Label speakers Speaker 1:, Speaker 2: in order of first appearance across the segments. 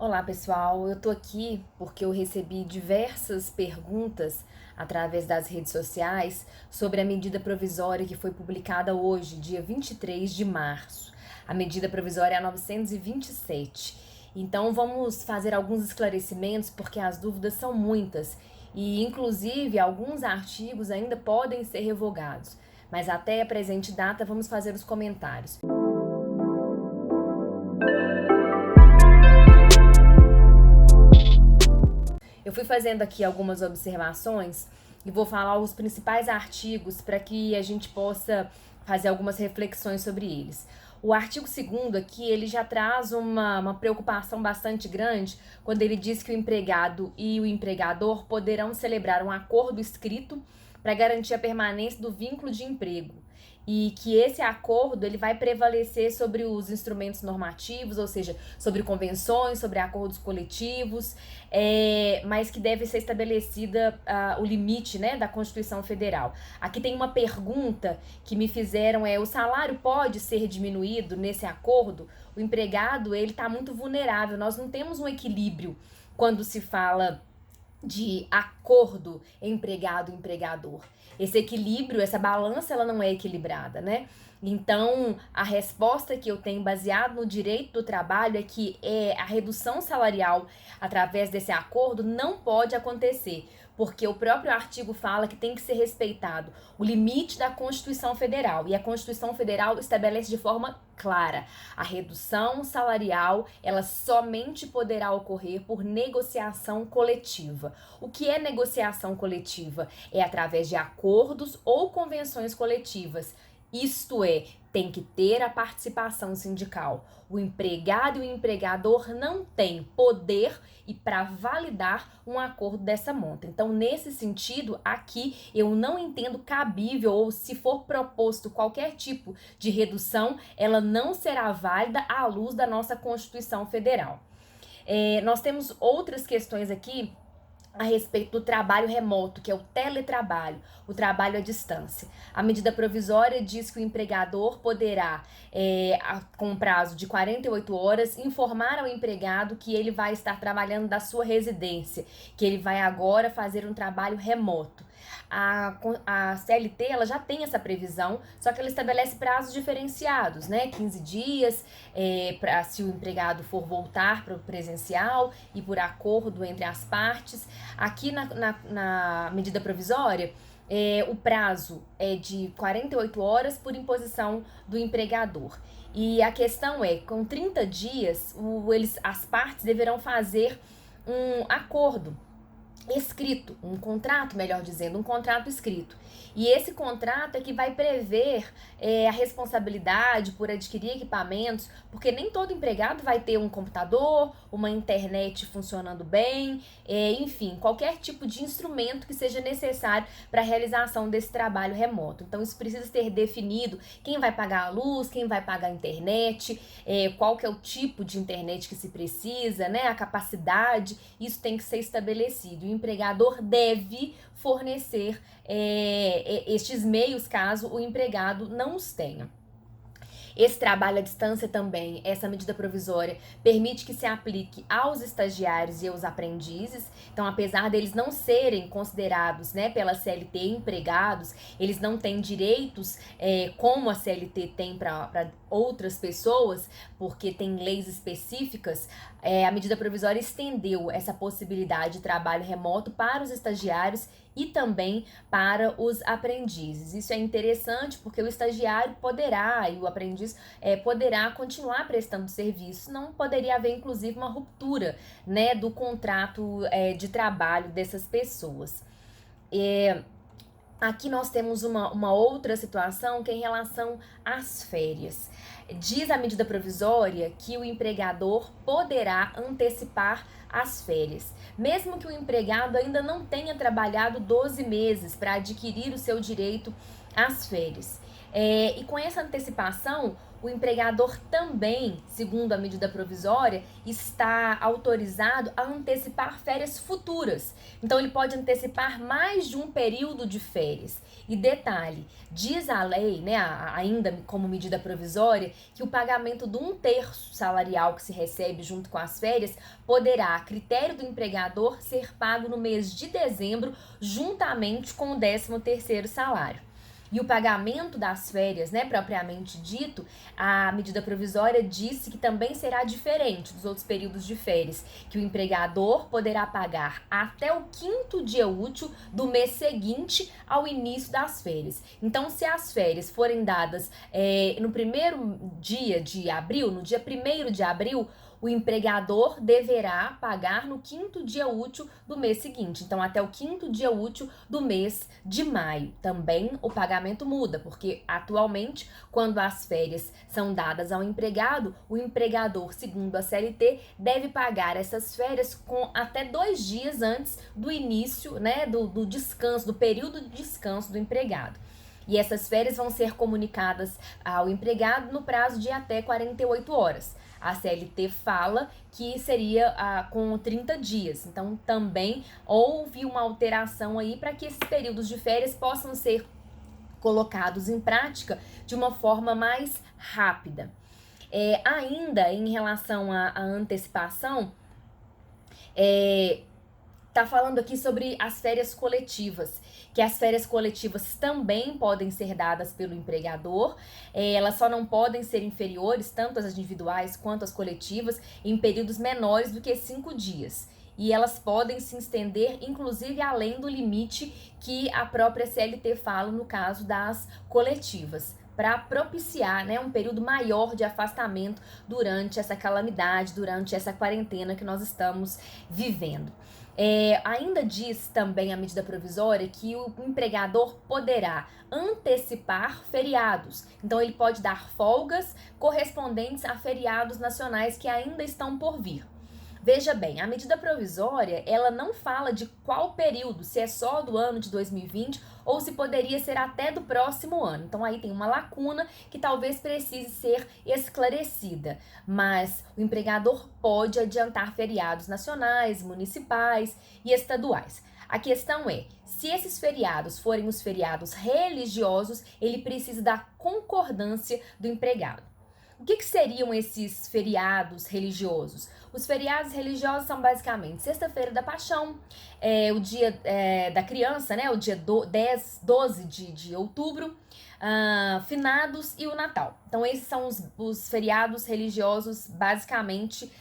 Speaker 1: Olá, pessoal. Eu tô aqui porque eu recebi diversas perguntas através das redes sociais sobre a medida provisória que foi publicada hoje, dia 23 de março. A medida provisória é a 927. Então, vamos fazer alguns esclarecimentos porque as dúvidas são muitas e, inclusive, alguns artigos ainda podem ser revogados. Mas até a presente data, vamos fazer os comentários. Eu fui fazendo aqui algumas observações e vou falar os principais artigos para que a gente possa fazer algumas reflexões sobre eles. O artigo 2º aqui, ele já traz uma preocupação bastante grande quando ele diz que o empregado e o empregador poderão celebrar um acordo escrito para garantir a permanência do vínculo de emprego e que esse acordo ele vai prevalecer sobre os instrumentos normativos, ou seja, sobre convenções, sobre acordos coletivos, mas que deve ser estabelecida o limite, né, da Constituição Federal. Aqui tem uma pergunta que me fizeram, o salário pode ser diminuído nesse acordo? O empregado ele está muito vulnerável, nós não temos um equilíbrio quando se fala de acordo empregado-empregador. Esse equilíbrio, essa balança, ela não é equilibrada, né? Então, a resposta que eu tenho baseado no direito do trabalho é que a redução salarial através desse acordo não pode acontecer, porque o próprio artigo fala que tem que ser respeitado o limite da Constituição Federal, e a Constituição Federal estabelece de forma clara: a redução salarial, ela somente poderá ocorrer por negociação coletiva. O que é negociação coletiva? É através de acordos ou convenções coletivas. Isto é, tem que ter a participação sindical. O empregado e o empregador não têm poder e para validar um acordo dessa monta. Então, nesse sentido, aqui eu não entendo cabível, ou se for proposto qualquer tipo de redução, ela não será válida à luz da nossa Constituição Federal. Nós temos outras questões aqui a respeito do trabalho remoto, que é o teletrabalho, o trabalho à distância. A medida provisória diz que o empregador poderá, com prazo de 48 horas, informar ao empregado que ele vai estar trabalhando da sua residência, que ele vai agora fazer um trabalho remoto. A CLT ela já tem essa previsão, só que ela estabelece prazos diferenciados, né? 15 dias, se o empregado for voltar para o presencial e por acordo entre as partes. Aqui na medida provisória, o prazo é de 48 horas por imposição do empregador. E a questão é, com 30 dias, as partes deverão fazer um acordo escrito, um contrato, melhor dizendo, um contrato escrito. E esse contrato é que vai prever a responsabilidade por adquirir equipamentos, porque nem todo empregado vai ter um computador, uma internet funcionando bem, enfim, qualquer tipo de instrumento que seja necessário para a realização desse trabalho remoto. Então, isso precisa ser definido: quem vai pagar a luz, quem vai pagar a internet, qual que é o tipo de internet que se precisa, né, a capacidade, isso tem que ser estabelecido. O empregador deve fornecer estes meios caso o empregado não os tenha. Esse trabalho à distância também, essa medida provisória, permite que se aplique aos estagiários e aos aprendizes. Então, apesar deles não serem considerados, né, pela CLT empregados, eles não têm direitos como a CLT tem para outras pessoas, porque tem leis específicas. A medida provisória estendeu essa possibilidade de trabalho remoto para os estagiários e também para os aprendizes. Isso é interessante porque o estagiário poderá, e o aprendiz poderá continuar prestando serviço. Não poderia haver, inclusive, uma ruptura, né, do contrato de trabalho dessas pessoas. Aqui nós temos uma outra situação que é em relação às férias. Diz a medida provisória que o empregador poderá antecipar as férias, mesmo que o empregado ainda não tenha trabalhado 12 meses para adquirir o seu direito às férias. E com essa antecipação, o empregador também, segundo a medida provisória, está autorizado a antecipar férias futuras. Então, ele pode antecipar mais de um período de férias. E detalhe, diz a lei, né, ainda como medida provisória, que o pagamento de 1/3 salarial que se recebe junto com as férias poderá, a critério do empregador, ser pago no mês de dezembro, juntamente com o 13º salário. E o pagamento das férias, né, propriamente dito, a medida provisória disse que também será diferente dos outros períodos de férias, que o empregador poderá pagar até o 5º dia útil do mês seguinte ao início das férias. Então, se as férias forem dadas no primeiro dia de abril, no dia 1º de abril, o empregador deverá pagar no 5º dia útil do mês seguinte. Então, até o 5º dia útil do mês de maio. Também o pagamento muda, porque atualmente, quando as férias são dadas ao empregado, o empregador, segundo a CLT, deve pagar essas férias com até 2 dias antes do início, né, do descanso, do período de descanso do empregado. E essas férias vão ser comunicadas ao empregado no prazo de até 48 horas. A CLT fala que seria com 30 dias. Então, também houve uma alteração aí para que esses períodos de férias possam ser colocados em prática de uma forma mais rápida. Ainda em relação à antecipação, tá falando aqui sobre as férias coletivas, que as férias coletivas também podem ser dadas pelo empregador, elas só não podem ser inferiores, tanto as individuais quanto as coletivas, em períodos menores do que 5 dias. E elas podem se estender, inclusive, além do limite que a própria CLT fala no caso das coletivas, para propiciar, né, um período maior de afastamento durante essa calamidade, durante essa quarentena que nós estamos vivendo. Ainda diz também a medida provisória que o empregador poderá antecipar feriados. Então, ele pode dar folgas correspondentes a feriados nacionais que ainda estão por vir. Veja bem, a medida provisória, ela não fala de qual período, se é só do ano de 2020 ou se poderia ser até do próximo ano. Então aí tem uma lacuna que talvez precise ser esclarecida, mas o empregador pode adiantar feriados nacionais, municipais e estaduais. A questão é, se esses feriados forem os feriados religiosos, ele precisa da concordância do empregado. O que seriam esses feriados religiosos? Os feriados religiosos são basicamente Sexta-feira da Paixão, o dia da criança, né? O dia 12 de outubro, finados e o Natal. Então, esses são os feriados religiosos, basicamente,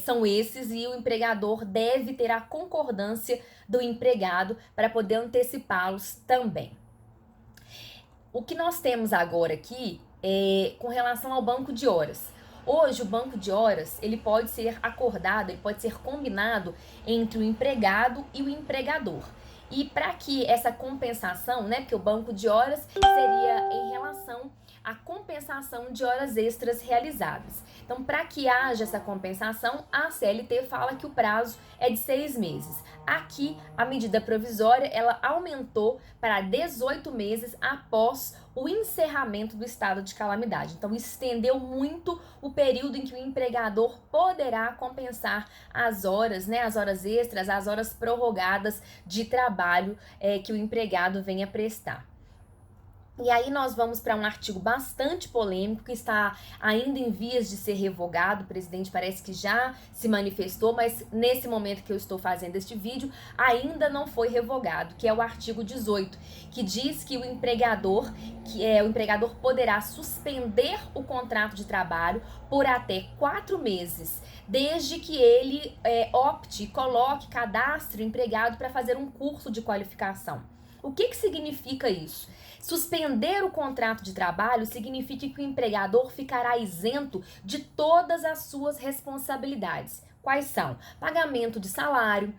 Speaker 1: são esses, e o empregador deve ter a concordância do empregado para poder antecipá-los também. O que nós temos agora aqui com relação ao banco de horas. Hoje, o banco de horas, ele pode ser acordado, ele pode ser combinado entre o empregado e o empregador. E para que essa compensação, né, porque o banco de horas seria em relação à compensação de horas extras realizadas. Então, para que haja essa compensação, a CLT fala que o prazo é de 6 meses. Aqui, a medida provisória, ela aumentou para 18 meses após o encerramento do estado de calamidade. Então, estendeu muito o período em que o empregador poderá compensar as horas, né, as horas extras, as horas prorrogadas de trabalho que o empregado venha prestar. E aí nós vamos para um artigo bastante polêmico que está ainda em vias de ser revogado. O presidente parece que já se manifestou, mas nesse momento que eu estou fazendo este vídeo ainda não foi revogado, que é o artigo 18, que diz que o empregador poderá suspender o contrato de trabalho por até 4 meses, desde que ele coloque, cadastre o empregado para fazer um curso de qualificação. O que significa isso? Suspender o contrato de trabalho significa que o empregador ficará isento de todas as suas responsabilidades. Quais são? Pagamento de salário,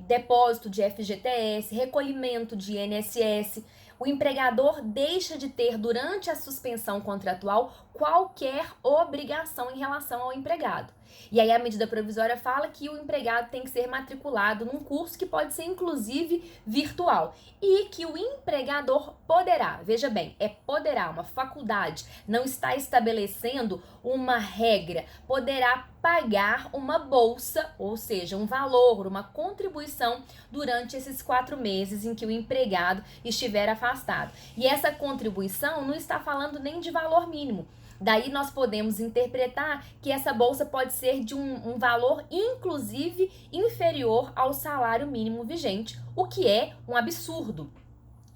Speaker 1: depósito de FGTS, recolhimento de INSS. O empregador deixa de ter, durante a suspensão contratual, qualquer obrigação em relação ao empregado. E aí a medida provisória fala que o empregado tem que ser matriculado num curso que pode ser inclusive virtual e que o empregador poderá, veja bem, poderá, uma faculdade, não está estabelecendo uma regra, poderá pagar uma bolsa, ou seja, um valor, uma contribuição durante esses 4 meses em que o empregado estiver afastado. E essa contribuição não está falando nem de valor mínimo. Daí nós podemos interpretar que essa bolsa pode ser de um valor inclusive inferior ao salário mínimo vigente, o que é um absurdo.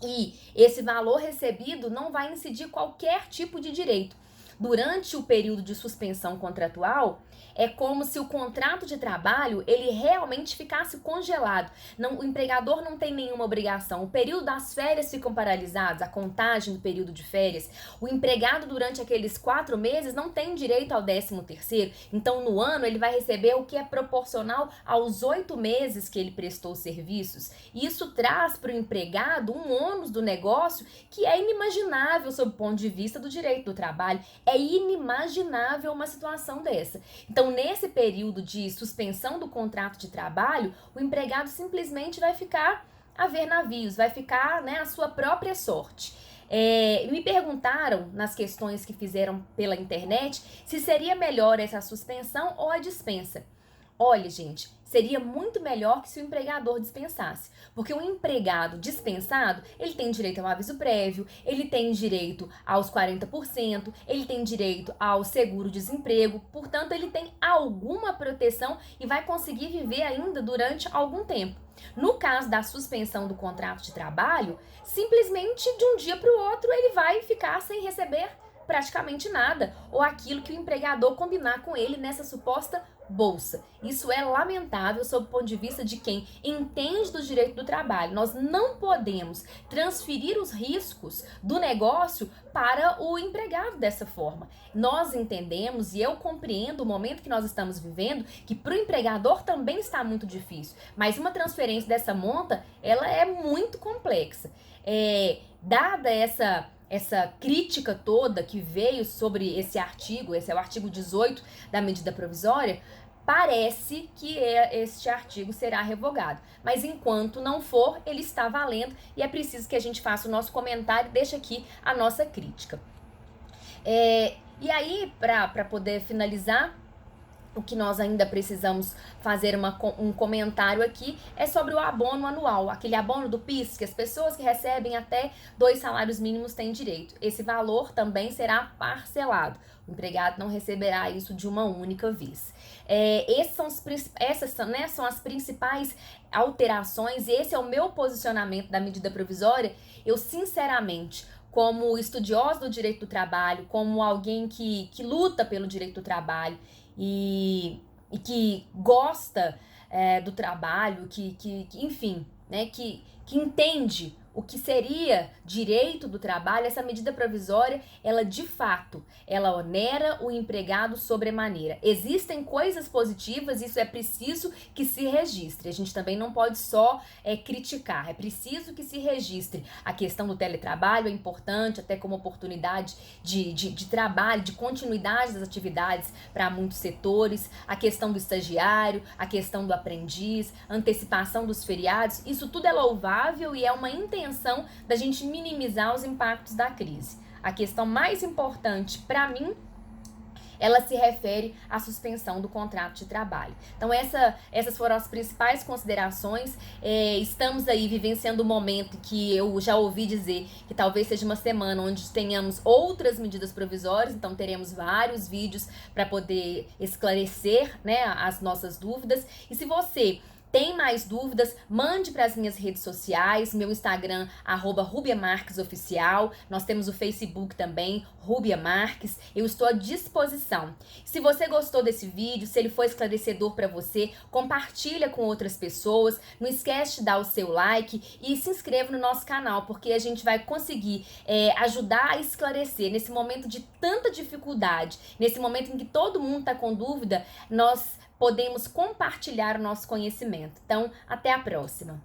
Speaker 1: E esse valor recebido não vai incidir qualquer tipo de direito. Durante o período de suspensão contratual, é como se o contrato de trabalho ele realmente ficasse congelado. O empregador não tem nenhuma obrigação. O período das férias ficam paralisados, a contagem do período de férias. O empregado durante aqueles 4 meses não tem direito ao 13º. Então, no ano, ele vai receber o que é proporcional aos 8 meses que ele prestou serviços. E isso traz para o empregado um ônus do negócio que é inimaginável sob o ponto de vista do direito do trabalho. É inimaginável uma situação dessa. Então, nesse período de suspensão do contrato de trabalho, o empregado simplesmente vai ficar a ver navios, vai ficar, à sua própria sorte. Me perguntaram nas questões que fizeram pela internet se seria melhor essa suspensão ou a dispensa. Olha, gente, seria muito melhor que se o empregador dispensasse, porque o empregado dispensado, ele tem direito a um aviso prévio, ele tem direito aos 40%, ele tem direito ao seguro-desemprego, portanto, ele tem alguma proteção e vai conseguir viver ainda durante algum tempo. No caso da suspensão do contrato de trabalho, simplesmente de um dia para o outro ele vai ficar sem receber praticamente nada, ou aquilo que o empregador combinar com ele nessa suposta bolsa. Isso é lamentável sob o ponto de vista de quem entende do direito do trabalho. Nós não podemos transferir os riscos do negócio para o empregado dessa forma. Nós entendemos e eu compreendo o momento que nós estamos vivendo, que para o empregador também está muito difícil, mas uma transferência dessa monta, ela é muito complexa. Dada essa crítica toda que veio sobre esse artigo, esse é o artigo 18 da medida provisória, parece que este artigo será revogado. Mas enquanto não for, ele está valendo e é preciso que a gente faça o nosso comentário e deixe aqui a nossa crítica. E aí, para poder finalizar, o que nós ainda precisamos fazer um comentário aqui é sobre o abono anual, aquele abono do PIS, que as pessoas que recebem até 2 salários mínimos têm direito. Esse valor também será parcelado. O empregado não receberá isso de uma única vez. Essas são as principais alterações e esse é o meu posicionamento da medida provisória. Eu, sinceramente, como estudiosa do direito do trabalho, como alguém que luta pelo direito do trabalho, e que gosta do trabalho, enfim, que entende o que seria direito do trabalho, essa medida provisória, ela de fato, ela onera o empregado sobremaneira. Existem coisas positivas, isso é preciso que se registre. A gente também não pode só criticar, é preciso que se registre. A questão do teletrabalho é importante, até como oportunidade de trabalho, de continuidade das atividades para muitos setores, a questão do estagiário, a questão do aprendiz, antecipação dos feriados, isso tudo é louvável e é uma intenção da gente minimizar os impactos da crise. A questão mais importante para mim, ela se refere à suspensão do contrato de trabalho. Então essas foram as principais considerações. Estamos aí vivenciando um momento que eu já ouvi dizer que talvez seja uma semana onde tenhamos outras medidas provisórias, então teremos vários vídeos para poder esclarecer, as nossas dúvidas. E se você tem mais dúvidas, mande para as minhas redes sociais, meu Instagram, @RubiaMarquesOficial, nós temos o Facebook também, Rubia Marques, eu estou à disposição. Se você gostou desse vídeo, se ele foi esclarecedor para você, compartilha com outras pessoas, não esquece de dar o seu like e se inscreva no nosso canal, porque a gente vai conseguir ajudar a esclarecer nesse momento de tanta dificuldade, nesse momento em que todo mundo está com dúvida, nós podemos compartilhar o nosso conhecimento. Então, até a próxima!